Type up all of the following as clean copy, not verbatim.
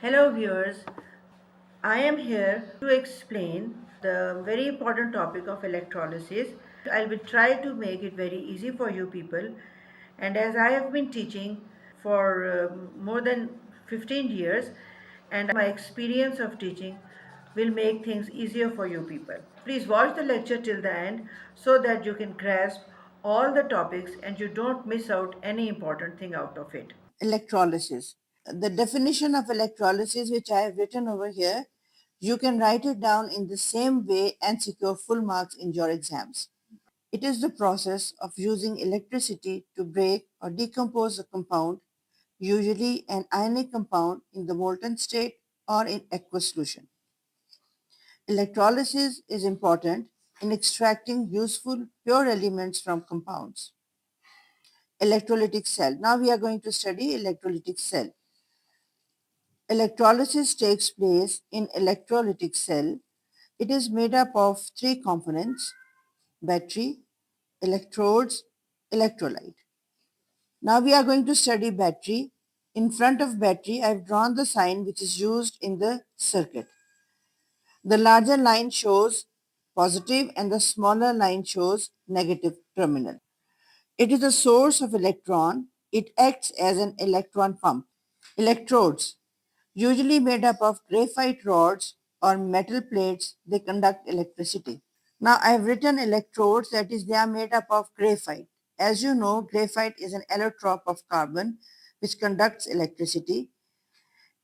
Hello, viewers. I am here to explain the very important topic of electrolysis. I will try to make it very easy for you people. And as I have been teaching for more than 15 years, and my experience of teaching will make things easier for you people. Please watch the lecture till the end so that you can grasp all the topics and you don't miss out any important thing out of it. Electrolysis. The definition of electrolysis, which I have written over here, you can write it down in the same way and secure full marks in your exams. It is the process of using electricity to break or decompose a compound, usually an ionic compound, in the molten state or in aqueous solution. Electrolysis is important in extracting useful pure elements from compounds. Electrolytic cell. Now we are going to study electrolytic cell. Electrolysis takes place in electrolytic cell. It is made up of three components: battery, electrodes, electrolyte. Now we are going to study battery. In front of battery, I have drawn the sign which is used in the circuit. The larger line shows positive and the smaller line shows negative terminal. It is a source of electron. It acts as an electron pump. Electrodes, usually made up of graphite rods or metal plates, they conduct electricity. Now I have written electrodes, that is, they are made up of graphite. As you know, graphite is an allotrope of carbon which conducts electricity.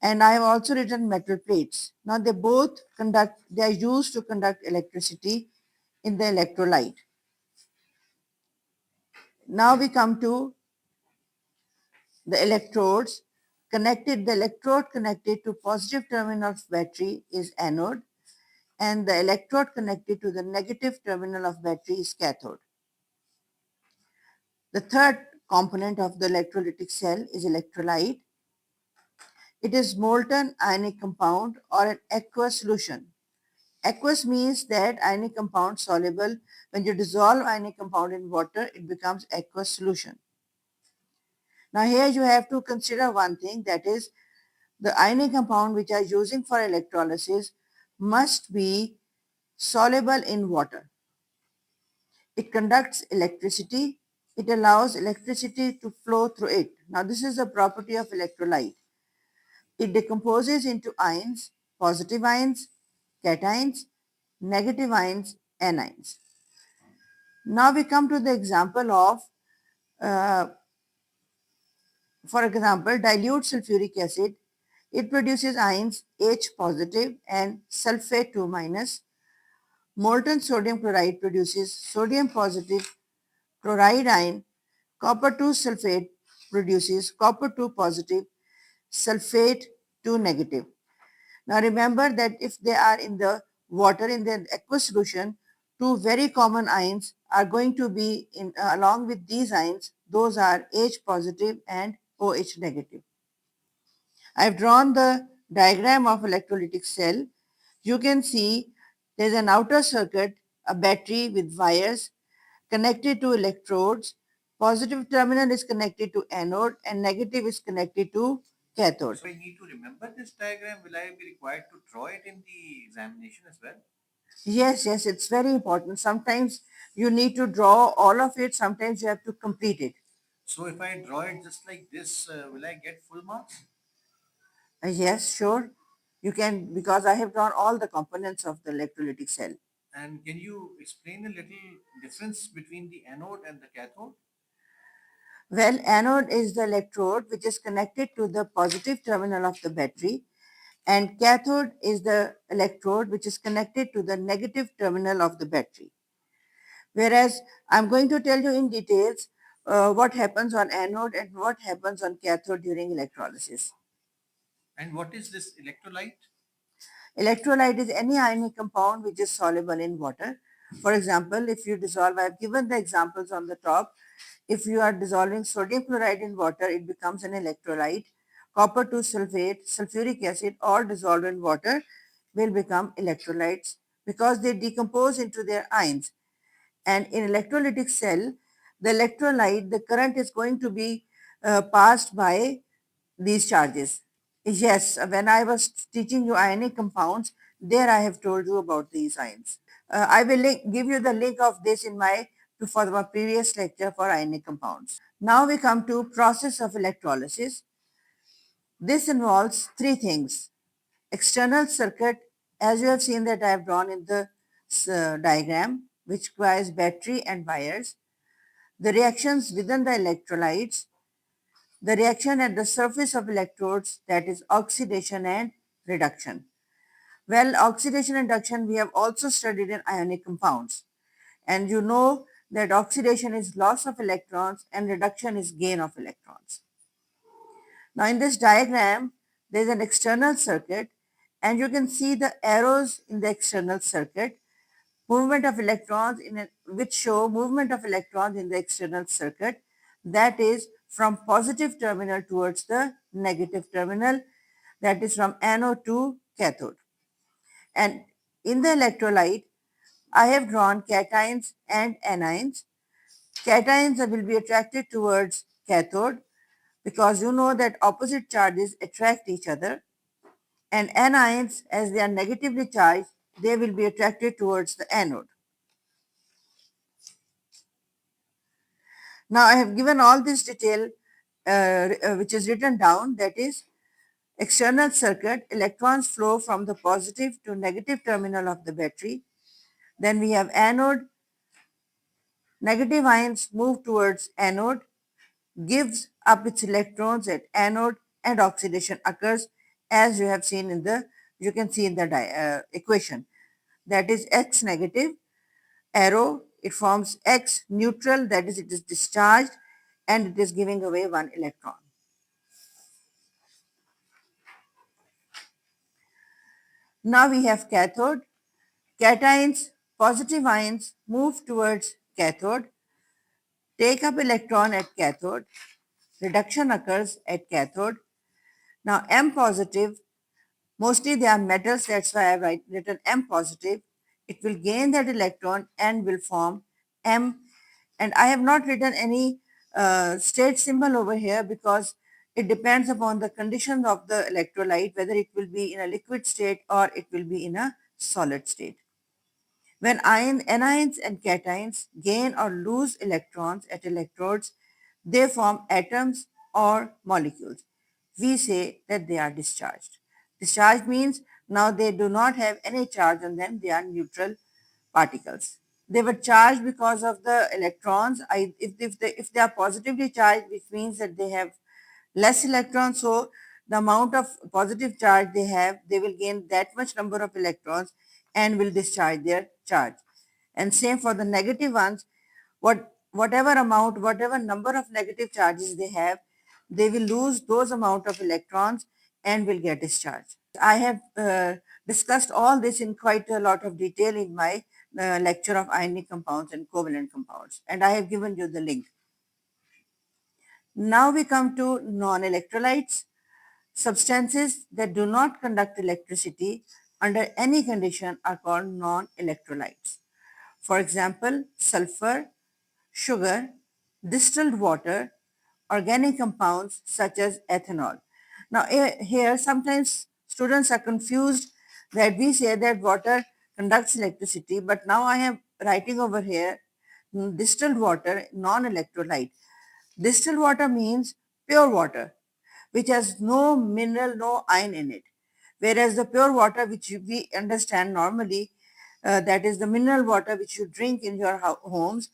And I have also written metal plates. Now they are used to conduct electricity in the electrolyte. Now we come to the electrodes. The electrode connected to positive terminal of battery is anode, and the electrode connected to the negative terminal of battery is cathode. The third component of the electrolytic cell is electrolyte. It is molten ionic compound or an aqueous solution. Aqueous means that ionic compound soluble. When you dissolve ionic compound in water, it becomes aqueous solution. Now here you have to consider one thing, that is, the ionic compound which are using for electrolysis must be soluble in water. It conducts electricity. It allows electricity to flow through it. Now this is the property of electrolyte. It decomposes into ions, positive ions, cations, negative ions, anions. Now we come to the example of, uh, for example, dilute sulfuric acid. It produces ions H positive and sulfate 2 minus. Molten sodium chloride produces sodium positive chloride ion. Copper 2 sulfate produces copper 2 positive, sulfate 2 negative. Now remember that if they are in the water in the aqueous solution, two very common ions are going to be in along with these ions. Those are H positive and OH negative. I have drawn the diagram of electrolytic cell. You can see there is an outer circuit, a battery with wires connected to electrodes. Positive terminal is connected to anode and negative is connected to cathode. So I need to remember this diagram. Will I be required to draw it in the examination as well? Yes, it's very important. Sometimes you need to draw all of it, sometimes you have to complete it. So if I draw it just like this, will I get full marks? Yes, sure. You can, because I have drawn all the components of the electrolytic cell. And can you explain a little difference between the anode and the cathode? Well, anode is the electrode which is connected to the positive terminal of the battery, and cathode is the electrode which is connected to the negative terminal of the battery. Whereas I'm going to tell you in details what happens on anode and what happens on cathode during electrolysis. And what is this electrolyte? Electrolyte is any ionic compound which is soluble in water. For example, if you dissolve, I have given the examples on the top. If you are dissolving sodium chloride in water, it becomes an electrolyte. Copper 2 sulfate, sulfuric acid, all dissolved in water will become electrolytes because they decompose into their ions. And in electrolytic cell, the electrolyte, the current is going to be passed by these charges. Yes, when I was teaching you ionic compounds, there I have told you about these ions. I will give you the link of this in my for my previous lecture for ionic compounds. Now we come to process of electrolysis. This involves three things. External circuit, as you have seen that I have drawn in the diagram, which requires battery and wires. The reactions within the electrolytes, the reaction at the surface of electrodes, that is oxidation and reduction. Well, oxidation and reduction we have also studied in ionic compounds. And you know that oxidation is loss of electrons and reduction is gain of electrons. Now in this diagram, there is an external circuit and you can see the arrows in the external circuit, movement of electrons which show movement of electrons in the external circuit, that is from positive terminal towards the negative terminal, that is from anode to cathode. And in the electrolyte, I have drawn cations and anions. Cations will be attracted towards cathode because you know that opposite charges attract each other, and anions, as they are negatively charged, they will be attracted towards the anode. Now I have given all this detail which is written down, that is external circuit, electrons flow from the positive to negative terminal of the battery. Then we have anode, negative ions move towards anode, gives up its electrons at anode, and oxidation occurs, as you have seen in the you can see in the equation, that is X negative arrow, it forms X neutral, that is it is discharged and it is giving away one electron. Now we have cathode. Cations, positive ions move towards cathode, take up electron at cathode, reduction occurs at cathode. Now M positive, mostly they are metals, that's why I have written M positive. It will gain that electron and will form M. And I have not written any state symbol over here because it depends upon the condition of the electrolyte, whether it will be in a liquid state or it will be in a solid state. When anions and cations gain or lose electrons at electrodes, they form atoms or molecules. We say that they are discharged. Discharged means now they do not have any charge on them, they are neutral particles. They were charged because of the electrons. If they are positively charged, which means that they have less electrons, so the amount of positive charge they have, they will gain that much number of electrons and will discharge their charge. And same for the negative ones, whatever number of negative charges they have, they will lose those amount of electrons and will get discharged. I have discussed all this in quite a lot of detail in my lecture of ionic compounds and covalent compounds, and I have given you the link. Now we come to non-electrolytes. Substances that do not conduct electricity under any condition are called non-electrolytes. For example, sulfur, sugar, distilled water, organic compounds such as ethanol. Now here sometimes students are confused that we say that water conducts electricity, but now I am writing over here distilled water, non-electrolyte. Distilled water means pure water, which has no mineral, no ion in it. Whereas the pure water, which we understand normally, that is the mineral water which you drink in your homes,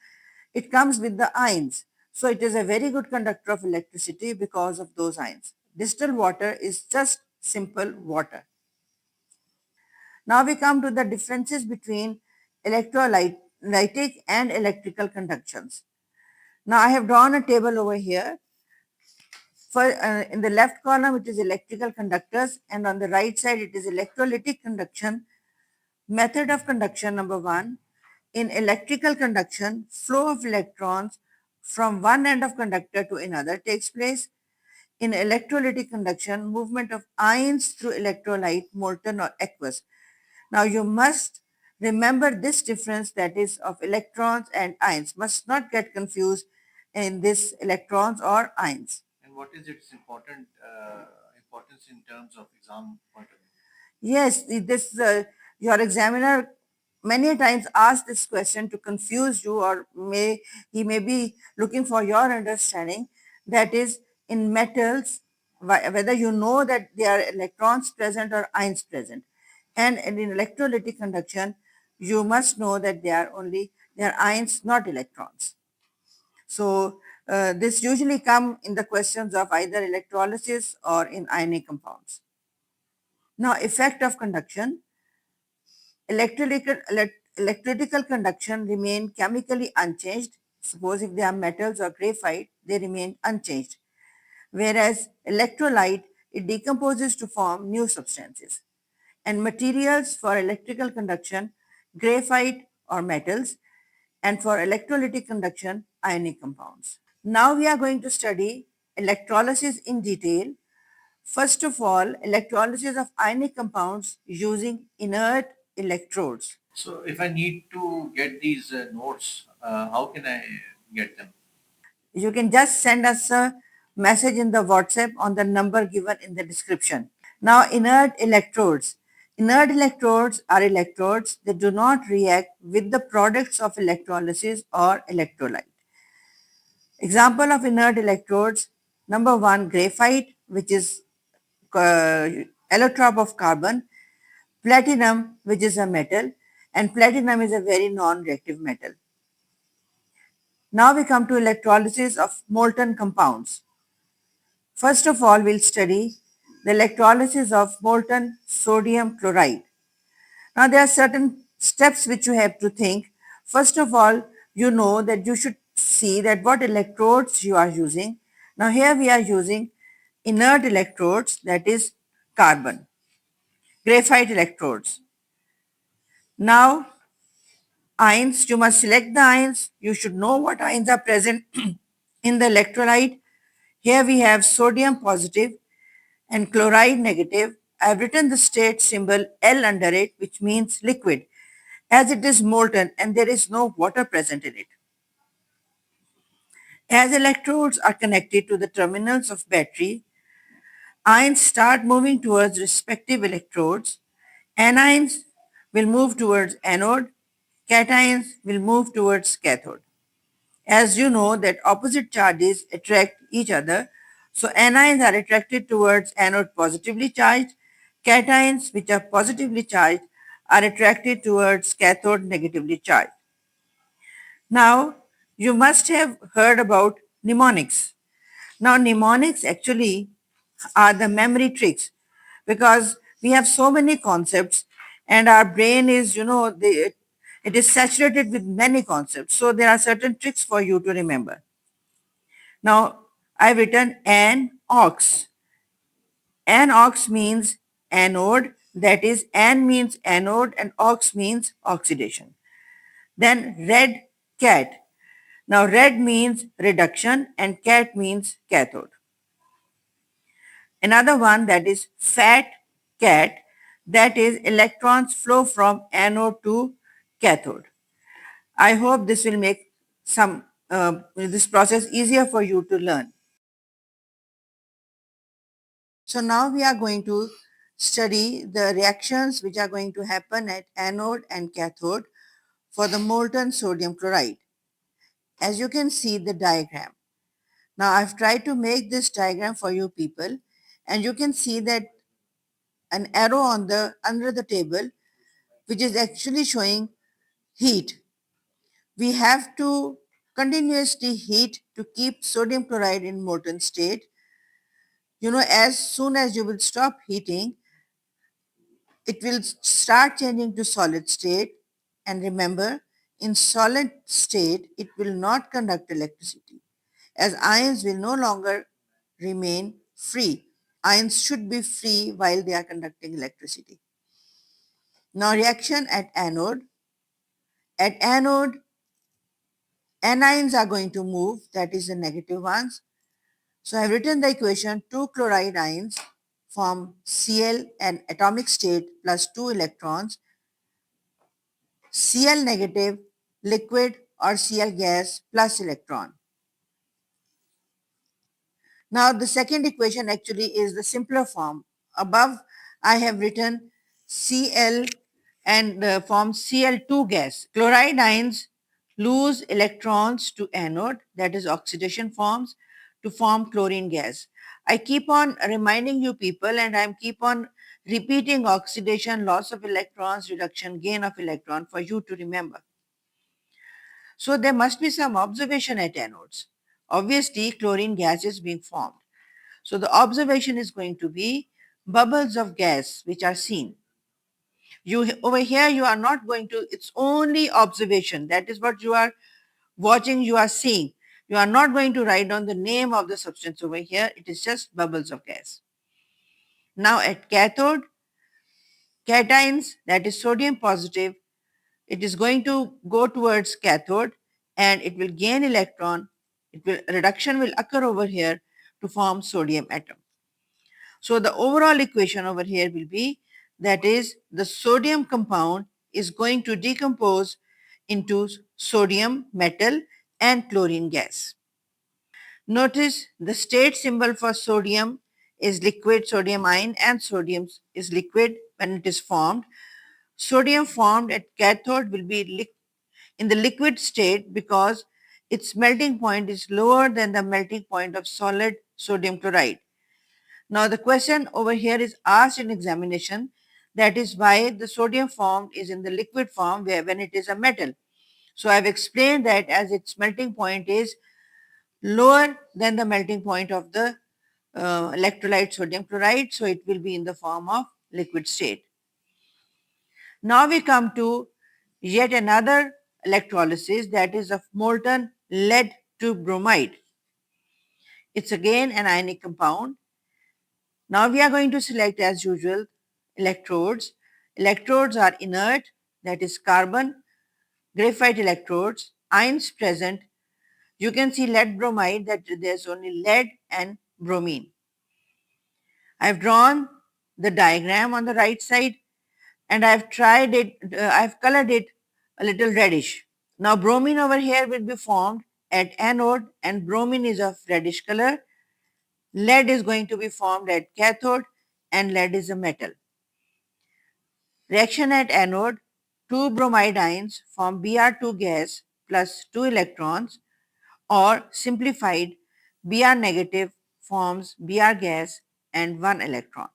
it comes with the ions. So it is a very good conductor of electricity because of those ions. Distilled water is just simple water. Now we come to the differences between electrolytic and electrical conductions. Now I have drawn a table over here. In the left column, it is electrical conductors, and on the right side, it is electrolytic conduction. Method of conduction number one. In electrical conduction, flow of electrons from one end of conductor to another takes place. In electrolytic conduction, movement of ions through electrolyte, molten or aqueous. Now you must remember this difference, that is of electrons and ions. Must not get confused in this electrons or ions. And what is its importance in terms of exam point of view? Yes, this your examiner many times asks this question to confuse you, or he may be looking for your understanding. That is, in metals, whether you know that there are electrons present or ions present, and in electrolytic conduction, you must know that they are ions, not electrons. So this usually come in the questions of either electrolysis or in ionic compounds. Now, effect of conduction. Electrical conduction remain chemically unchanged. Suppose if they are metals or graphite, they remain unchanged. Whereas electrolyte, it decomposes to form new substances. And materials for electrical conduction, graphite or metals, and for electrolytic conduction, ionic compounds. Now we are going to study electrolysis in detail. First of all, electrolysis of ionic compounds using inert electrodes. So if I need to get these notes, how can I get them? You can just send us a message in the WhatsApp on the number given in the description. Now, inert electrodes. Inert electrodes are electrodes that do not react with the products of electrolysis or electrolyte. Example of inert electrodes, number one, graphite, which is allotrope of carbon, platinum, which is a metal, and platinum is a very non-reactive metal. Now we come to electrolysis of molten compounds. First of all, we'll study the electrolysis of molten sodium chloride. Now, there are certain steps which you have to think. First of all, you know that you should see that what electrodes you are using. Now, here we are using inert electrodes, that is carbon, graphite electrodes. Now, ions, you must select the ions. You should know what ions are present in the electrolyte. Here we have sodium positive and chloride negative. I have written the state symbol L under it, which means liquid, as it is molten and there is no water present in it. As electrodes are connected to the terminals of battery, ions start moving towards respective electrodes. Anions will move towards anode, cations will move towards cathode. As you know that opposite charges attract each other, so anions are attracted towards anode positively charged, cations which are positively charged are attracted towards cathode negatively charged. Now, you must have heard about mnemonics. Now, mnemonics actually are the memory tricks because we have so many concepts and our brain is, it is saturated with many concepts. So, there are certain tricks for you to remember. Now, I've written an ox. An ox means anode, that is, an means anode and ox means oxidation. Then, red cat. Now, red means reduction and cat means cathode. Another one, that is fat cat, that is electrons flow from anode to cathode. I hope this will make this process easier for you to learn. So now we are going to study the reactions which are going to happen at anode and cathode for the molten sodium chloride. As you can see the diagram. Now I've tried to make this diagram for you people, and you can see that an arrow on the under the table which is actually showing heat. We have to continuously heat to keep sodium chloride in molten state. As soon as you will stop heating, it will start changing to solid state. And remember, in solid state, it will not conduct electricity, as ions will no longer remain free. Ions should be free while they are conducting electricity. Now, reaction at anode. At anode, anions are going to move, that is the negative ones. So, I have written the equation: two chloride ions form Cl and atomic state plus 2 electrons, Cl negative, liquid, or Cl gas plus electron. Now, the second equation actually is the simpler form. Above, I have written Cl and forms Cl2 gas. Chloride ions lose electrons to anode, that is oxidation forms, to form chlorine gas. I keep on reminding you people, and I keep on repeating oxidation, loss of electrons, reduction, gain of electron for you to remember. So there must be some observation at anodes. Obviously, chlorine gas is being formed. So the observation is going to be bubbles of gas which are seen. You over here you are not going to, it's only observation. That is what you are watching, you are seeing. You are not going to write down the name of the substance over here. It is just bubbles of gas. Now at cathode, cations, that is sodium positive, it is going to go towards cathode and it will gain electron. Reduction will occur over here to form sodium atom. So the overall equation over here will be, that is, the sodium compound is going to decompose into sodium metal and chlorine gas. Notice the state symbol for sodium is liquid, sodium ion, and sodium is liquid when it is formed. Sodium formed at cathode will be in the liquid state because its melting point is lower than the melting point of solid sodium chloride. Now the question over here is asked in examination, that is why the sodium formed is in the liquid form when it is a metal. So I've explained that as its melting point is lower than the melting point of the electrolyte sodium chloride, so it will be in the form of liquid state. Now we come to yet another electrolysis, that is of molten lead to bromide. It's again an ionic compound. Now we are going to select, as usual, electrodes. Electrodes are inert, that is carbon, graphite electrodes, ions present. You can see lead bromide, that there's only lead and bromine. I've drawn the diagram on the right side and I've I've colored it a little reddish. Now bromine over here will be formed at anode and bromine is of reddish color. Lead is going to be formed at cathode and lead is a metal. Reaction at anode, two bromide ions form Br2 gas plus 2 electrons, or simplified, Br negative forms Br gas and 1 electron.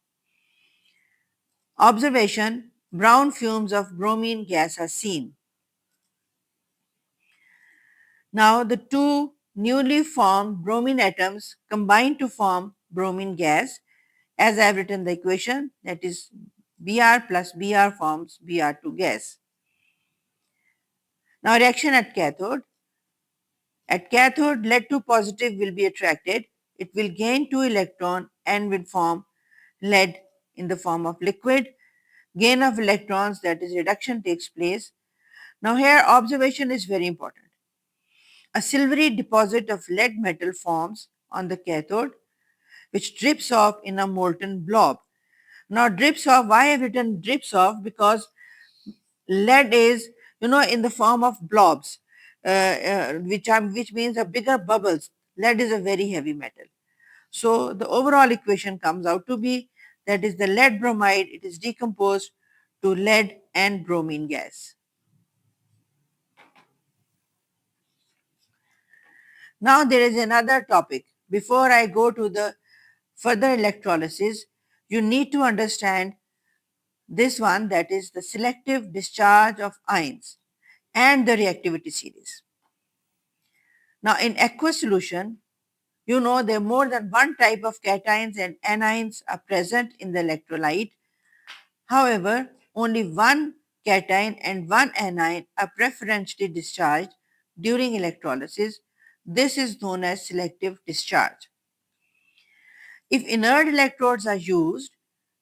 Observation, brown fumes of bromine gas are seen. Now the two newly formed bromine atoms combine to form bromine gas, as I have written the equation, that is Br plus Br forms Br2 gas. Now reaction at cathode. At cathode, lead-2 positive will be attracted. It will gain 2 electron and will form lead in the form of liquid. Gain of electrons, that is reduction, takes place. Now here observation is very important. A silvery deposit of lead metal forms on the cathode, which drips off in a molten blob. Now drips off, why I have written drips off? Because lead is, in the form of blobs, which means a bigger bubbles. Lead is a very heavy metal. So the overall equation comes out to be, that is the lead bromide, it is decomposed to lead and bromine gas. Now there is another topic. Before I go to the further electrolysis, you need to understand this one, that is the selective discharge of ions and the reactivity series. Now in aqueous solution, there are more than one type of cations and anions are present in the electrolyte. However, only one cation and one anion are preferentially discharged during electrolysis. This is known as selective discharge. If inert electrodes are used,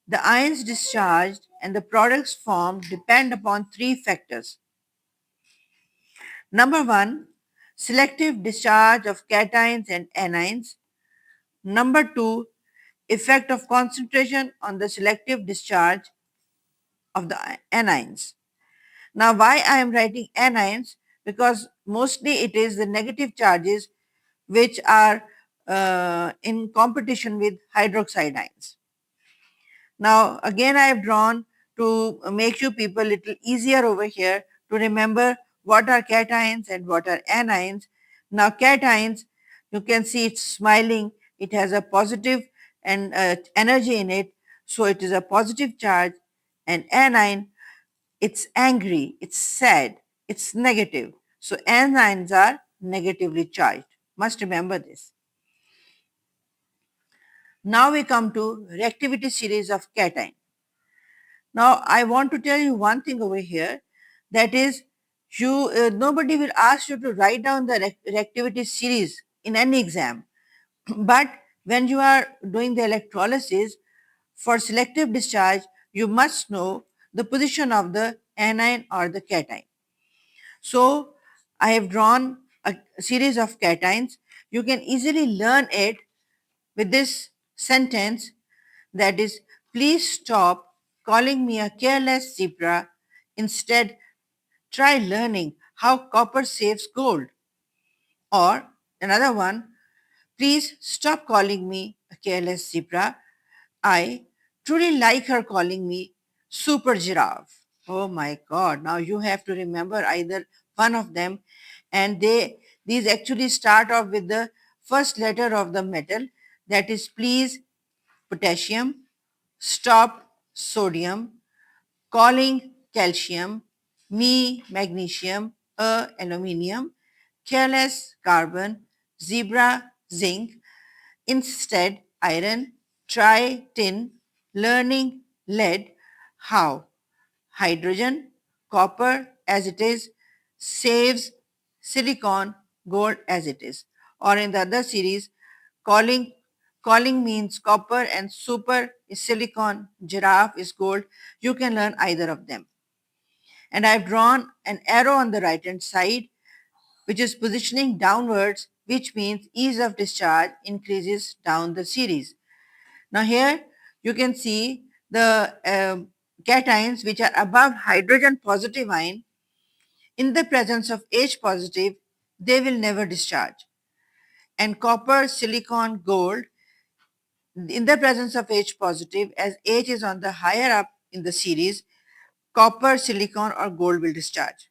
the ions discharged and the products formed depend upon three factors. Number one, selective discharge of cations and anions. Number two, effect of concentration on the selective discharge of the anions. Now, why I am writing anions? Because mostly it is the negative charges which are in competition with hydroxide ions. Now, again, I have drawn to make you people little easier over here to remember what are cations and what are anions. Now, cations, you can see it's smiling. It has a positive and energy in it, so it is a positive charge. And anion, it's angry, it's sad, it's negative. So anions are negatively charged. Must remember this. Now we come to reactivity series of cation. Now, I want to tell you one thing over here, that is, you nobody will ask you to write down the reactivity series in any exam. But when you are doing the electrolysis for selective discharge, you must know the position of the anion or the cation. So, I have drawn a series of cations. You can easily learn it with this sentence, that is, please stop calling me a careless zebra. Instead, try learning how copper saves gold. Or another one, please stop calling me a careless zebra. I truly like her calling me super giraffe. Oh my god, now you have to remember either one of them, and these actually start off with the first letter of the metal, that is, please potassium, stop sodium, calling calcium, me magnesium, aluminium, careless carbon, zebra zinc, instead iron, try tin, learning lead, how hydrogen, copper as it is, saves silicon, gold as it is. Or in the other series, calling calling means copper and super is silicon, giraffe is gold. You can learn either of them. And I've drawn an arrow on the right hand side which is positioning downwards, which means ease of discharge increases down the series. Now here you can see the cations which are above hydrogen positive ion. In the presence of H positive, they will never discharge. And copper, silicon, gold, in the presence of H positive, as H is on the higher up in the series, copper, silicon or gold will discharge.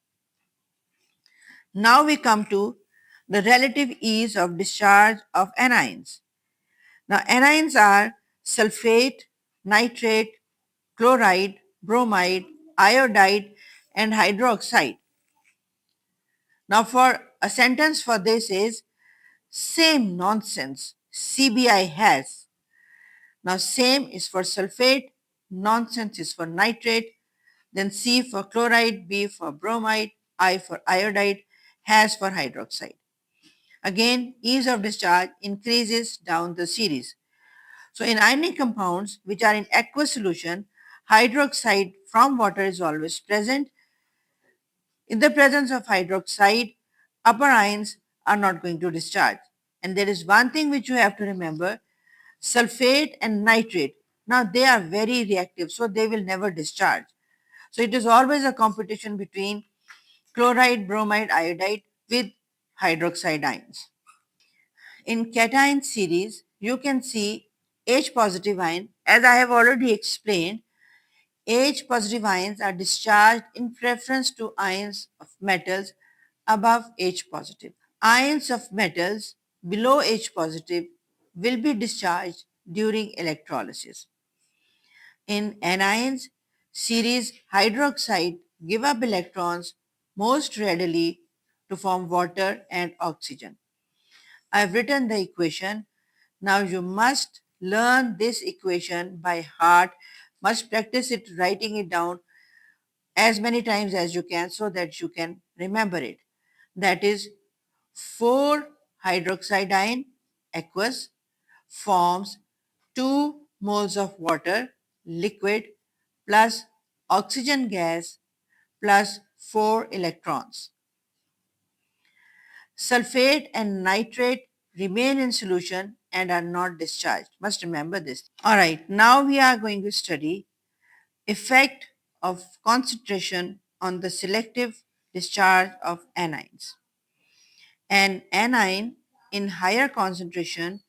Now we come to the relative ease of discharge of anions. Now anions are sulfate, nitrate, chloride, bromide, iodide and hydroxide. Now for a sentence for this is same nonsense CBI has. Now same is for sulfate, nonsense is for nitrate, then C for chloride, B for bromide, I for iodide, has for hydroxide. Again, ease of discharge increases down the series. So in ionic compounds which are in aqueous solution, hydroxide from water is always present. In the presence of hydroxide, upper ions are not going to discharge. And there is one thing which you have to remember, sulfate and nitrate. Now they are very reactive, so they will never discharge. So it is always a competition between chloride, bromide, iodide with hydroxide ions. In cation series, you can see H positive ion. As I have already explained, H positive ions are discharged in preference to ions of metals above H positive. Ions of metals below H positive will be discharged during electrolysis. In anions series, hydroxide give up electrons most readily to form water and oxygen. I have written the equation. Now you must learn this equation by heart, must practice it, writing it down as many times as you can so that you can remember it. That is 4 hydroxide ion aqueous forms 2 moles of water liquid plus oxygen gas plus 4 electrons. Sulfate and nitrate remain in solution and are not discharged. Must remember this. All right, now we are going to study effect of concentration on the selective discharge of anions. An anion in higher concentration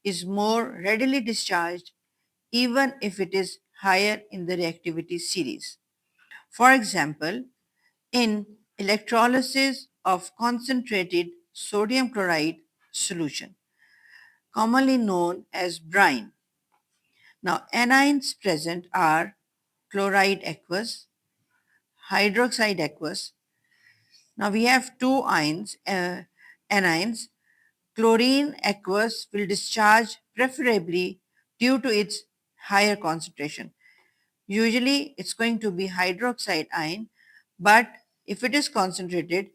is more readily discharged even if it is higher in the reactivity series. For example, in electrolysis of concentrated sodium chloride solution, commonly known as brine. Now, anions present are chloride aqueous, hydroxide aqueous. Now, we have two anions. Chlorine aqueous will discharge preferably due to its higher concentration. Usually, it's going to be hydroxide ion, but if it is concentrated,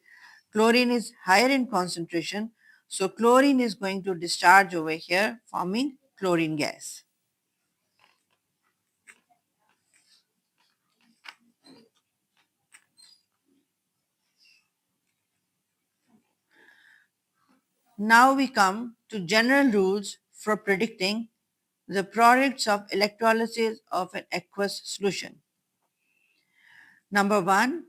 chlorine is higher in concentration, so chlorine is going to discharge over here, forming chlorine gas. Now we come to general rules for predicting the products of electrolysis of an aqueous solution. Number one,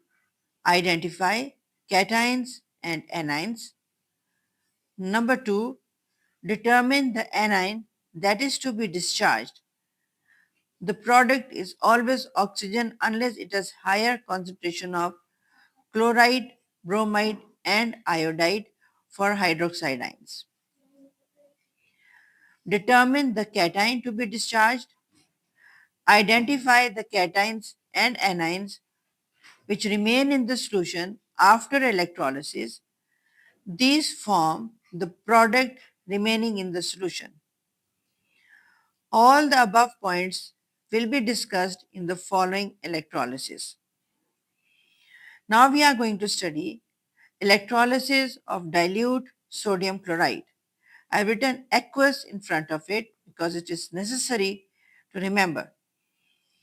identify cations and anions. Number two, determine the anion that is to be discharged. The product is always oxygen unless it has higher concentration of chloride, bromide, and iodide for hydroxide ions. Determine the cation to be discharged. Identify the cations and anions which remain in the solution after electrolysis. These form the product remaining in the solution. All the above points will be discussed in the following electrolysis. Now we are going to study electrolysis of dilute sodium chloride. I have written aqueous in front of it because it is necessary to remember.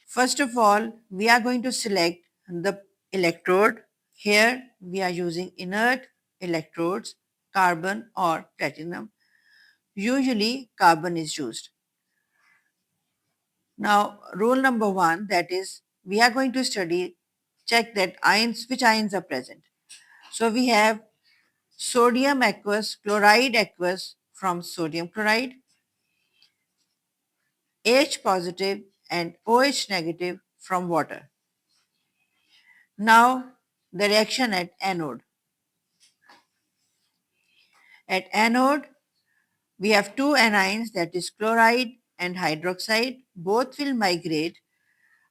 First of all, we are going to select the electrode. Here we are using inert electrodes, carbon or platinum. Usually carbon is used. Now rule number one, that is we are going to check that which ions are present. So we have sodium aqueous, chloride aqueous from sodium chloride, H positive and OH negative from water. Now the reaction at anode. At anode, we have two anions, that is chloride and hydroxide. Both will migrate,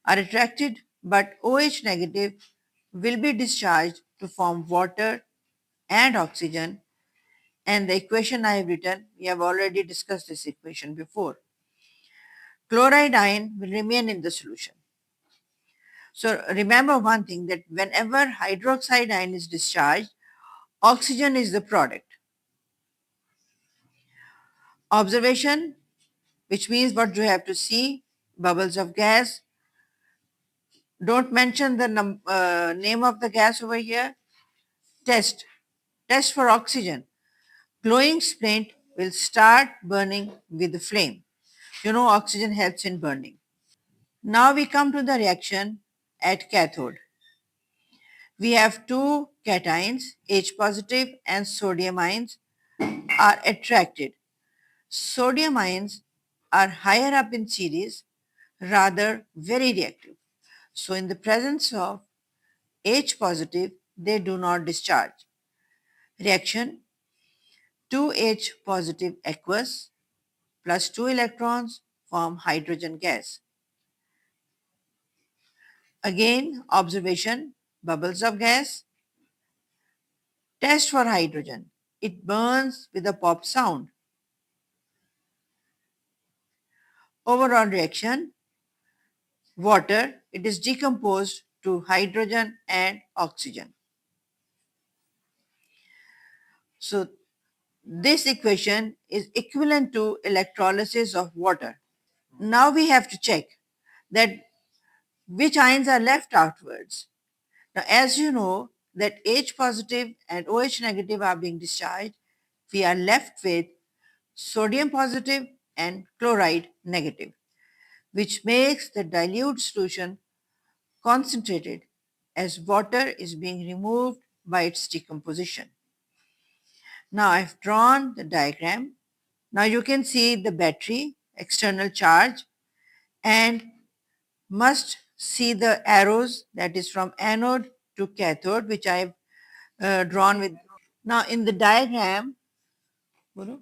are attracted, but OH negative will be discharged to form water and oxygen. And the equation I have written, we have already discussed this equation before. Chloride ion will remain in the solution. So remember one thing, that whenever hydroxide ion is discharged, oxygen is the product. Observation, which means what you have to see, bubbles of gas. Don't mention the name of the gas over here. Test. Test for oxygen. Glowing splint will start burning with the flame. You know oxygen helps in burning. Now we come to the reaction at cathode. We have two cations, H positive and sodium ions are attracted. Sodium ions are higher up in series, rather very reactive. So in the presence of H positive, they do not discharge. Reaction, 2H positive aqueous plus 2 electrons form hydrogen gas. Again, observation, bubbles of gas. Test for hydrogen. It burns with a pop sound. Overall reaction, water, it is decomposed to hydrogen and oxygen. So this equation is equivalent to electrolysis of water. Now we have to check that which ions are left afterwards. Now as you know that H positive and OH negative are being discharged, we are left with sodium positive and chloride negative, which makes the dilute solution concentrated as water is being removed by its decomposition. Now I've drawn the diagram. Now you can see the battery, external charge, and must see the arrows, that is from anode to cathode, which I've drawn with. Now in the diagram, Guru,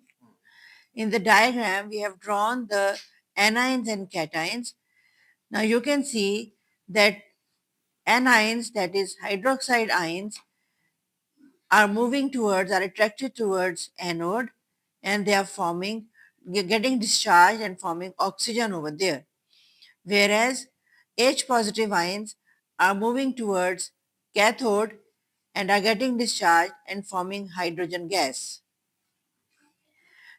in the diagram we have drawn the anions and cations. Now you can see that anions, that is hydroxide ions, are moving towards, are attracted towards anode, and they are forming, getting discharged and forming oxygen over there. Whereas H positive ions are moving towards cathode and are getting discharged and forming hydrogen gas.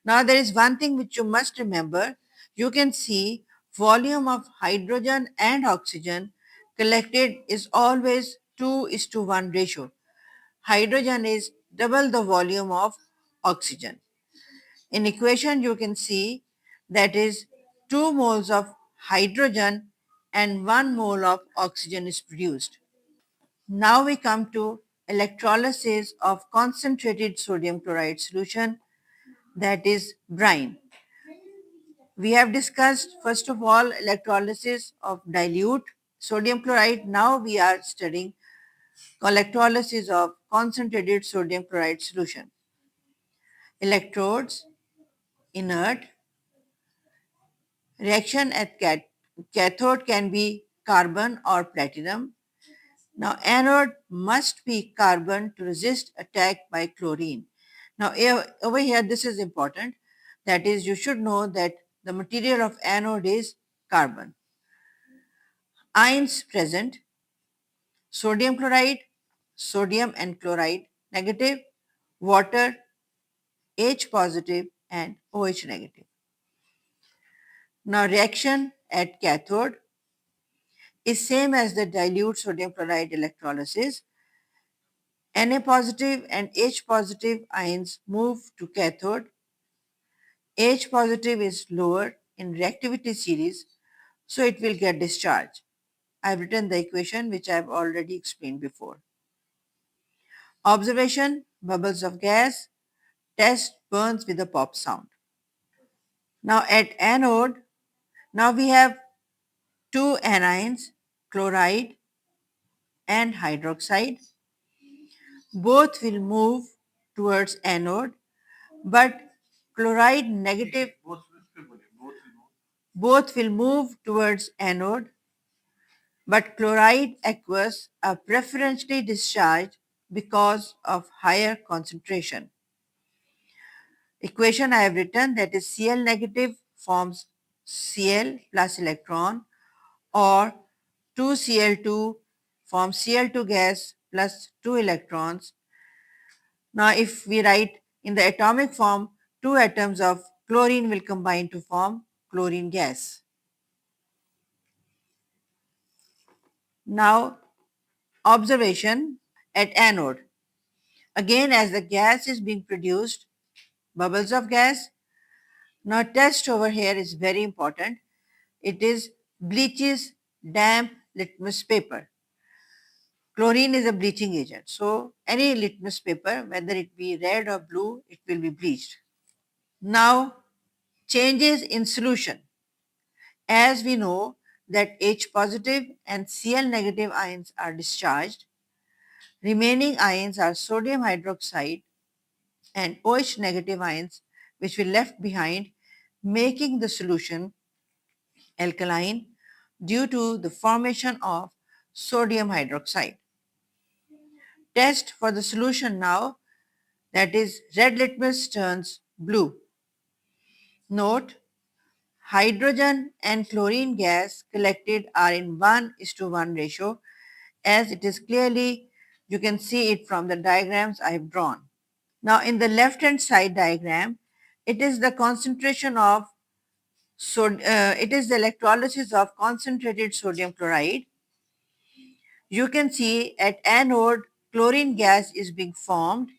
Now there is one thing which you must remember. You can see volume of hydrogen and oxygen collected is always 2:1 ratio. Hydrogen is double the volume of oxygen. In equation you can see that is 2 moles of hydrogen and 1 mole of oxygen is produced. Now we come to electrolysis of concentrated sodium chloride solution, that is brine. We have discussed first of all electrolysis of dilute sodium chloride. Now we are studying electrolysis of concentrated sodium chloride solution. Electrodes, inert. Reaction at cathode can be carbon or platinum. Now anode must be carbon to resist attack by chlorine. Now over here this is important, that is you should know that the material of anode is carbon. Ions present: sodium chloride, sodium and chloride negative, water, H positive and OH negative. Now reaction at cathode is same as the dilute sodium chloride electrolysis. Na positive and H positive ions move to cathode. H positive is lower in reactivity series, so it will get discharged. I have written the equation which I have already explained before. Observation: bubbles of gas. Test: burns with a pop sound. Now at anode, now we have two anions, chloride and hydroxide. Both will move towards anode, but chloride negative, both will move towards anode, but chloride aqueous are preferentially discharged because of higher concentration. Equation I have written, that is Cl negative forms Cl plus electron, or 2Cl2 forms Cl2 gas plus 2 electrons. Now if we write in the atomic form, two atoms of chlorine will combine to form chlorine gas. Now observation at anode. Again, as the gas is being produced, bubbles of gas. Now test over here is very important. It is bleaches damp litmus paper. Chlorine is a bleaching agent. So any litmus paper, whether it be red or blue, it will be bleached. Now changes in solution. As we know that H positive and Cl negative ions are discharged, remaining ions are sodium hydroxide and OH negative ions which were left behind, making the solution alkaline due to the formation of sodium hydroxide. Test for the solution now, that is red litmus turns blue. Note: hydrogen and chlorine gas collected are in 1:1 ratio, as it is clearly, you can see it from the diagrams I have drawn. Now in the left hand side diagram, it is the concentration of it is the electrolysis of concentrated sodium chloride. You can see at anode chlorine gas is being formed,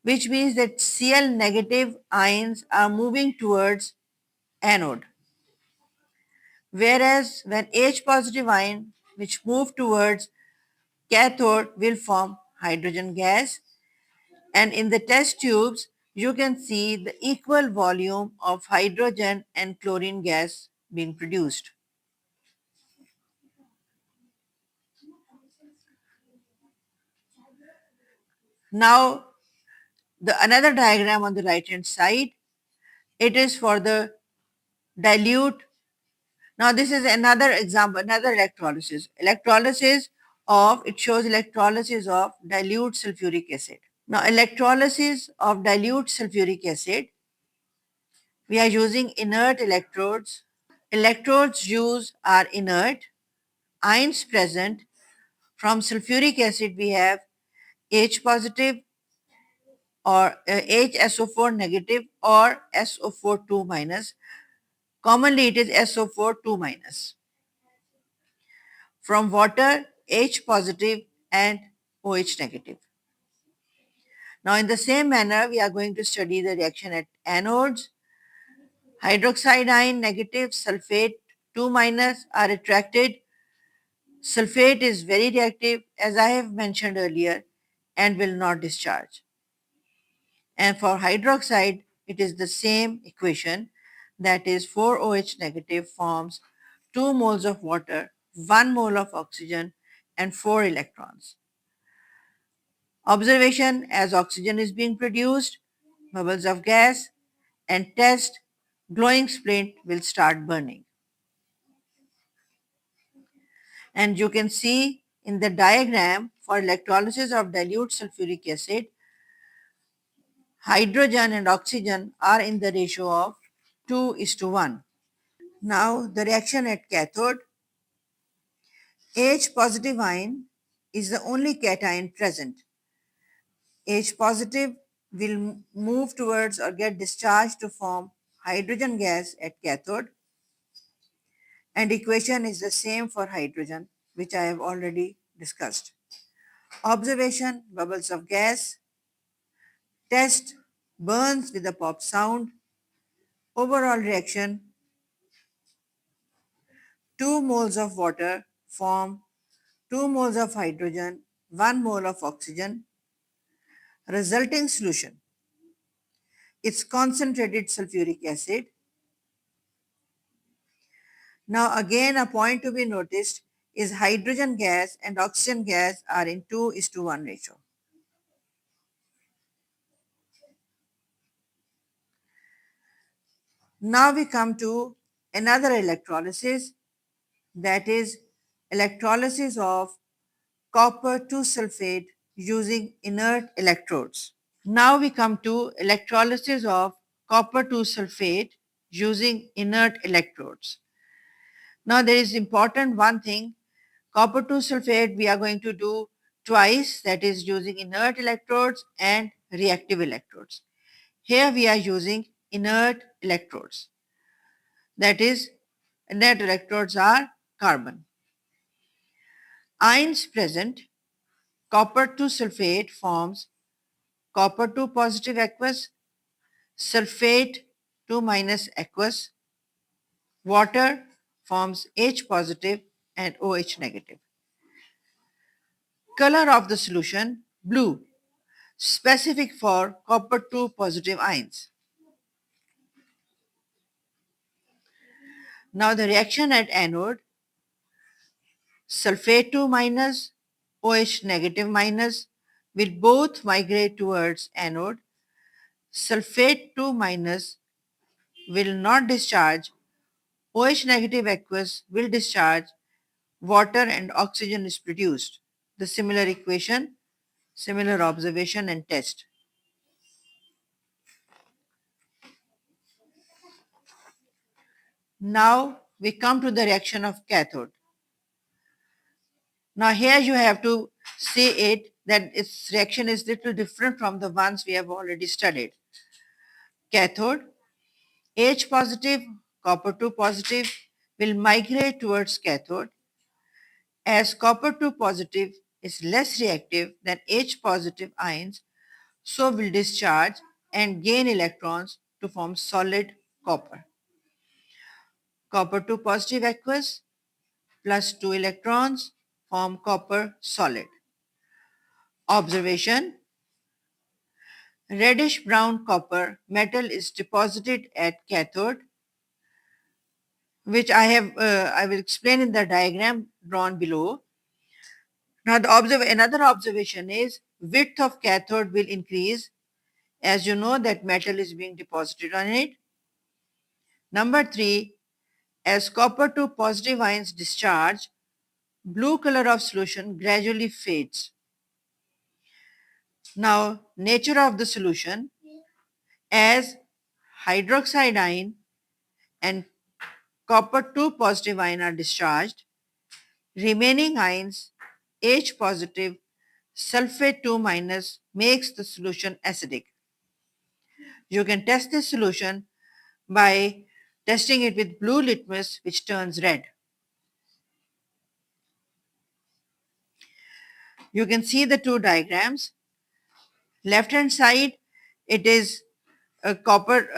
which means that Cl negative ions are moving towards anode. Whereas when H positive ion which move towards cathode will form hydrogen gas, and in the test tubes you can see the equal volume of hydrogen and chlorine gas being produced. Now, the another diagram on the right hand side, it is for the dilute. Now, this is another example, another electrolysis. Electrolysis of, it shows electrolysis of dilute sulfuric acid. Now, electrolysis of dilute sulfuric acid, we are using inert electrodes. Electrodes used are inert. Ions present from sulfuric acid, we have H positive or HSO4 negative or SO4 2 minus. Commonly, it is SO4 2 minus. From water, H positive and OH negative. Now, in the same manner, we are going to study the reaction at anodes. Hydroxide ion negative, sulfate 2 minus are attracted. Sulfate is very reactive, as I have mentioned earlier, and will not discharge. And for hydroxide, it is the same equation, that is 4OH negative forms 2 moles of water, 1 mole of oxygen, and 4 electrons. Observation: as oxygen is being produced, bubbles of gas, and test, glowing splint will start burning. And you can see in the diagram, for electrolysis of dilute sulfuric acid, hydrogen and oxygen are in the ratio of 2:1. Now, the reaction at cathode, H positive ion is the only cation present. H positive will move towards or get discharged to form hydrogen gas at cathode, and equation is the same for hydrogen, which I have already discussed. Observation: bubbles of gas. Test: burns with a pop sound. Overall reaction: 2 moles of water form 2 moles of hydrogen, 1 mole of oxygen. Resulting solution: it's concentrated sulfuric acid. Now, again, a point to be noticed is hydrogen gas and oxygen gas are in 2:1 ratio. Now we come to another electrolysis, that is electrolysis of copper 2 sulfate using inert electrodes. Now we come to electrolysis of copper 2 sulfate using inert electrodes. Now there is important one thing, copper 2 sulfate we are going to do twice, that is using inert electrodes and reactive electrodes. Here we are using inert electrodes, that is inert electrodes are carbon. Ions present, copper 2 sulfate forms copper 2 positive aqueous, sulfate 2 minus aqueous, water forms H positive and OH negative. Color of the solution blue, specific for copper 2 positive ions. Now the reaction at anode, sulfate 2 minus, OH negative minus will both migrate towards anode. Sulfate 2 minus will not discharge, OH negative aqueous will discharge, water and oxygen is produced. The similar equation, similar observation and test. Now we come to the reaction of cathode. Now here you have to see it that its reaction is little different from the ones we have already studied. Cathode, H positive, copper 2 positive will migrate towards cathode. As copper 2 positive is less reactive than H positive ions, so will discharge and gain electrons to form solid copper. Copper 2 positive aqueous plus 2 electrons form copper solid. Observation: Reddish brown copper metal is deposited at cathode, which I will explain in the diagram drawn below. Now, another observation is width of cathode will increase as you know that metal is being deposited on it. Number 3, as copper to positive ions discharge, blue color of solution gradually fades. Now, nature of the solution, as hydroxide ion and copper 2 positive ion are discharged, remaining ions H positive sulfate 2 minus makes the solution acidic. You can test this solution by testing it with blue litmus, which turns red. You can see the two diagrams. Left hand side, it is a copper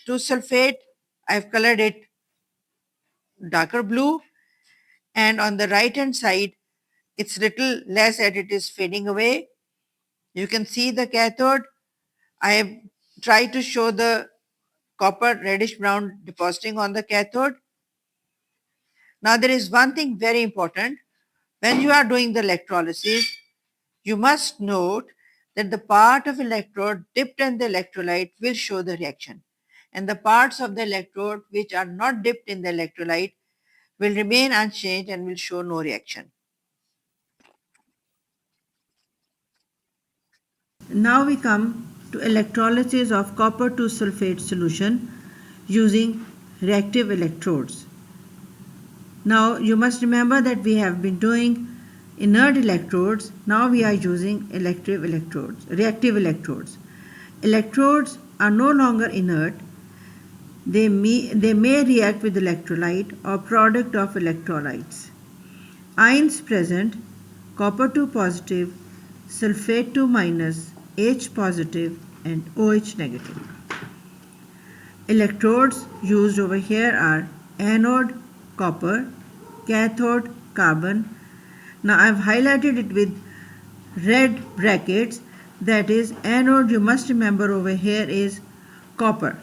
2 sulfate. I've colored it darker blue. And on the right hand side, it's little less as it is fading away. You can see the cathode. I have tried to show the copper reddish brown depositing on the cathode. Now there is one thing very important. When you are doing the electrolysis, you must note that the part of electrode dipped in the electrolyte will show the reaction, and the parts of the electrode which are not dipped in the electrolyte will remain unchanged and will show no reaction. Now we come to electrolysis of copper 2 sulfate solution using reactive electrodes. Now you must remember that we have been doing inert electrodes. Now we are using reactive electrodes. Electrodes are no longer inert. They may react with electrolyte or product of electrolytes. Ions present: copper 2 positive, sulfate 2 minus, H positive and OH negative. Electrodes used over here are anode copper, cathode carbon. Now I have highlighted it with red brackets, that is anode, you must remember over here is copper.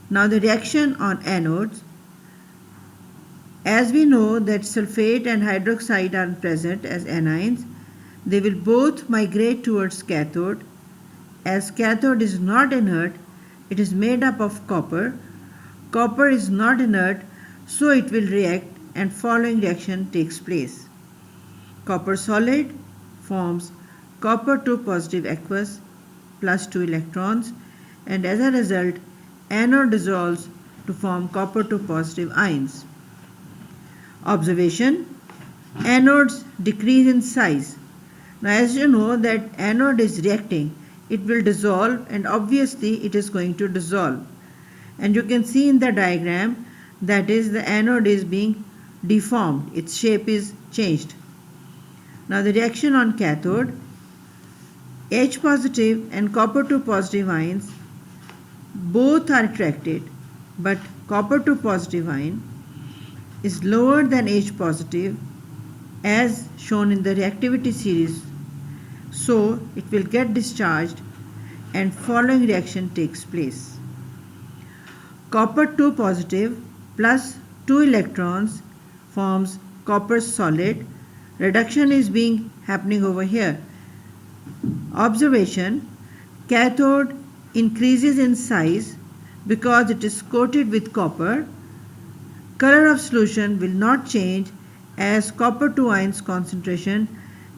Now the reaction on anodes, as we know that sulfate and hydroxide are present as anions, they will both migrate towards cathode. As cathode is not inert, it is made up of copper. Copper is not inert, so it will react and following reaction takes place. Copper solid forms copper 2 positive aqueous plus 2 electrons, and as a result anode dissolves to form copper 2 positive ions. Observation: anodes decrease in size. Now as you know that anode is reacting, it will dissolve, and obviously it is going to dissolve. And you can see in the diagram, that is the anode is being deformed, its shape is changed. Now the reaction on cathode, H positive and copper 2 positive ions both are attracted, but copper 2 positive ion is lower than H positive as shown in the reactivity series, so it will get discharged and following reaction takes place. Copper 2 positive plus 2 electrons forms copper solid. Reduction is being happening over here. Observation: cathode increases in size because it is coated with copper. Color of solution will not change as copper 2 ions concentration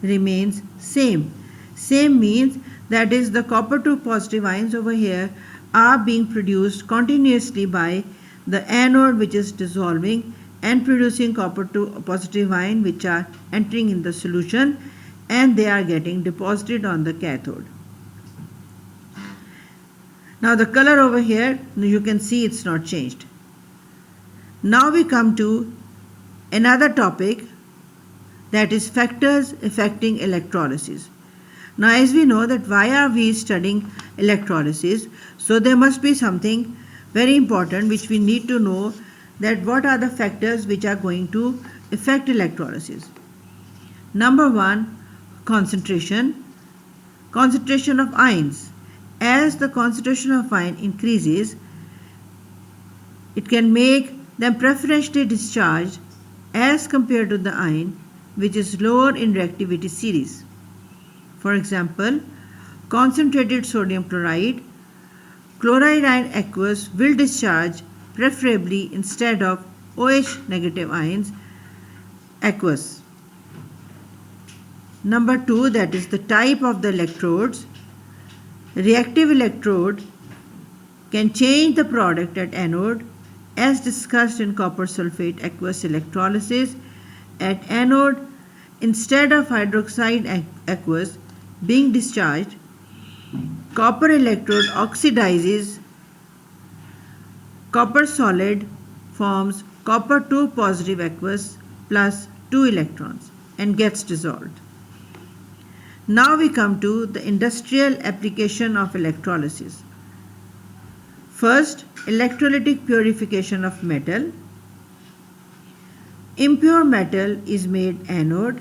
remains same. Same means that is the copper 2 positive ions over here are being produced continuously by the anode, which is dissolving and producing copper 2 positive ion which are entering in the solution, and they are getting deposited on the cathode. Now the color over here, you can see it's not changed. Now we come to another topic, that is factors affecting electrolysis. Now as we know that why are we studying electrolysis, so there must be something very important which we need to know, that what are the factors which are going to affect electrolysis. Number 1, concentration of ions. as the concentration of ion increases, it can make them preferentially discharged as compared to the ion which is lower in reactivity series. For example, concentrated sodium chloride, chloride ion aqueous will discharge preferably instead of OH negative ions aqueous. Number 2, that is the type of the electrodes. Reactive electrode can change the product at anode as discussed in copper sulfate aqueous electrolysis. At anode, instead of hydroxide aqueous being discharged, copper electrode oxidizes copper solid, forms copper 2 positive aqueous plus 2 electrons and gets dissolved. Now we come to the industrial application of electrolysis. First, electrolytic purification of metal. Impure metal is made anode.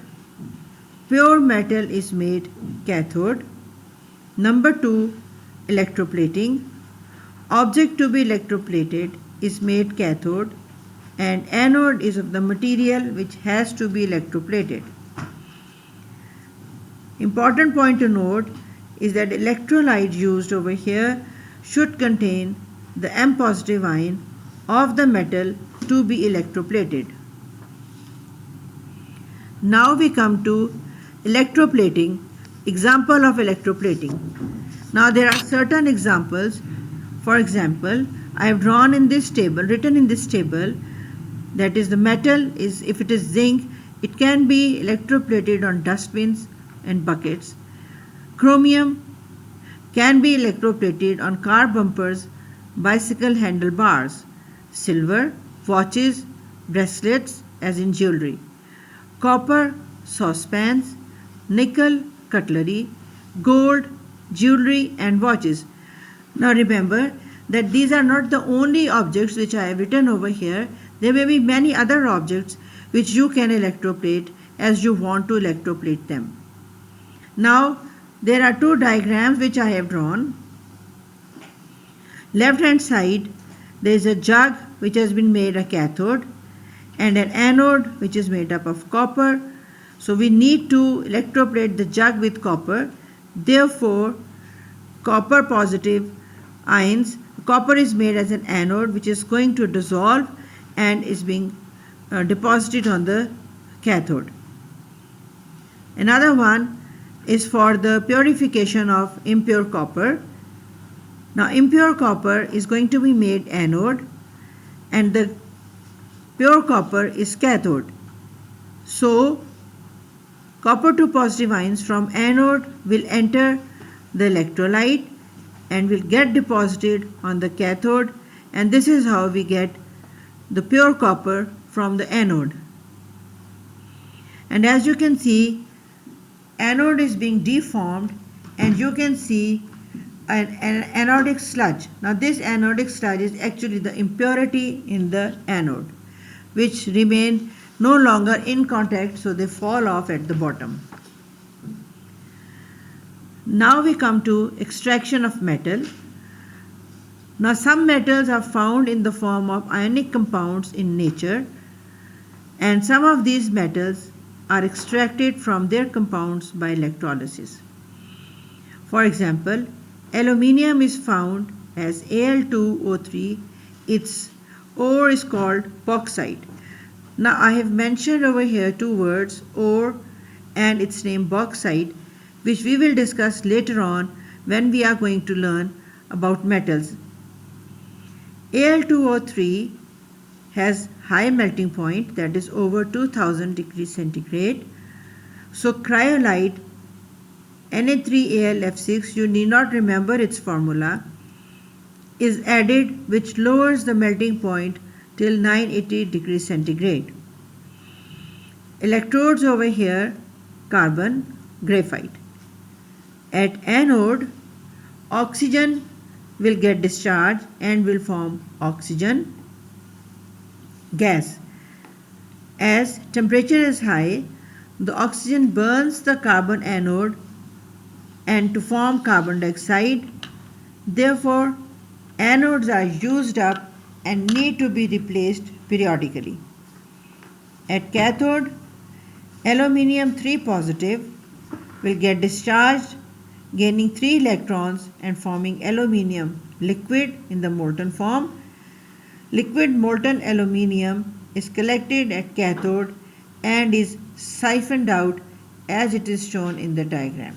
Pure metal is made cathode. Number 2, electroplating. Object to be electroplated is made cathode and anode is of the material which has to be electroplated. Important point to note is that electrolyte used over here should contain the M positive ion of the metal to be electroplated. Now we come to electroplating, example of electroplating. Now there are certain examples. For example, I have drawn in this table, written in this table, that is the metal is, if it is zinc, it can be electroplated on dustbins and buckets. Chromium can be electroplated on car bumpers, bicycle handlebars. Silver, watches, bracelets as in jewelry. Copper, saucepans. Nickel, cutlery. Gold, jewelry and watches. Now remember that these are not the only objects which I have written over here. There may be many other objects which you can electroplate as you want to electroplate them. Now there are two diagrams which I have drawn. Left hand side there is a jug which has been made a cathode and an anode which is made up of copper. So we need to electroplate the jug with copper. Therefore, copper positive ions, copper is made as an anode which is going to dissolve and is being deposited on the cathode. Another one is for the purification of impure copper. Now impure copper is going to be made anode and the pure copper is cathode. So copper 2 positive ions from anode will enter the electrolyte and will get deposited on the cathode, and this is how we get the pure copper from the anode. And as you can see, anode is being deformed and you can see an anodic sludge. Now this anodic sludge is actually the impurity in the anode which remain no longer in contact, so they fall off at the bottom. Now we come to extraction of metal. Now some metals are found in the form of ionic compounds in nature, and some of these metals are extracted from their compounds by electrolysis. For example, aluminium is found as Al2O3. Its ore is called bauxite. Now I have mentioned over here two words, ore and its name bauxite, which we will discuss later on when we are going to learn about metals. Al2O3 has high melting point, that is over 2000 degrees centigrade. So cryolite Na3AlF6, you need not remember its formula, is added, which lowers the melting point till 980 degrees centigrade. Electrodes over here, carbon, graphite. At anode, oxygen will get discharged and will form oxygen gas. As temperature is high, the oxygen burns the carbon anode and to form carbon dioxide Therefore, anodes are used up and need to be replaced periodically. At cathode, aluminium 3 positive will get discharged, gaining 3 electrons and forming aluminium liquid in the molten form. Liquid molten aluminium is collected at cathode and is siphoned out as it is shown in the diagram.